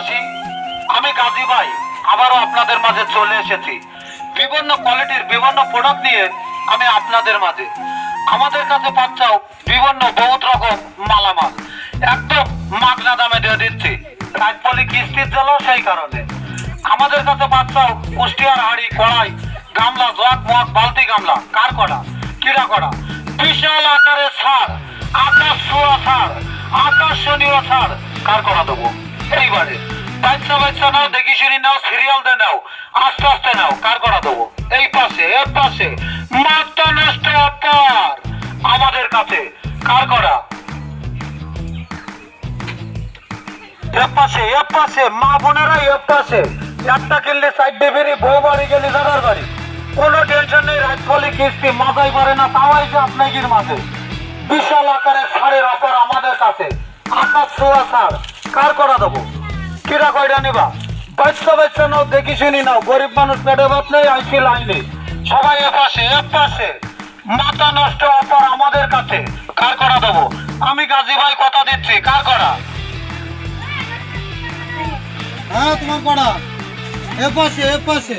দেশবাসী, আমি গাজী ভাই আবারও আপনাদের মাঝে চলে এসেছি বিভিন্ন কোয়ালিটির বিভিন্ন প্রোডাক্ট নিয়ে। আমি আপনাদের মাঝে আমাদের কাছে পাচ্ছাও বিভিন্ন বহুত রকম মালামাল একদম মাগনা দামে দিয়ে দিচ্ছি। রাজপলি কিস্তির জল সেই কারণে আমাদের কাছে পাচ্ছাও কুষ্টিয়ার হাড়ি, কড়াই, গামলা, জগ, মগ, বালতি গামলা, কার করা, কিরা করা, বিশাল আকারের ছাড়, আকাশ ছোঁয়া ছাড়, আকর্ষণীয় ছাড় কার করা দেবো এইবারে। বাচ্চা বাচ্চা নাও, দেখি শুনি নাও, সিরিয়াল দে নাও, আস্তে আস্তে নাও, কার করা দেবো এই পাশে এর পাশে মাথা নষ্ট অফার আমাদের কাছে কার করা। এর পাশে মা বোনেরা এর পাশে একটা কিনলে সাইড ডেবিরি, বউ বাড়ি গেলে দাদার বাড়ি, কোনো টেনশন নেই। রাজপলি কিস্তি মাথায় পারে না, তাওয়াই যে আপনার মাঝে বিশাল আকারের ছাড়ের অফার আমাদের কাছে। আকাশ ছোঁয়া ছাড় কার করা দেবো, কিরা কয়টা নিবা, বাচ্চা বাচ্চা নাও, দেখি শুনি নাও, গরিব মানুষ পেটে ভাত নেই, আইসি লাইনে সবাই এ পাশে মাথা নষ্ট অফার আমাদের কাছে কার করা দেবো। আমি গাজী ভাই কথা দিচ্ছি, কার করা। হ্যাঁ তোমার করা এ পাশে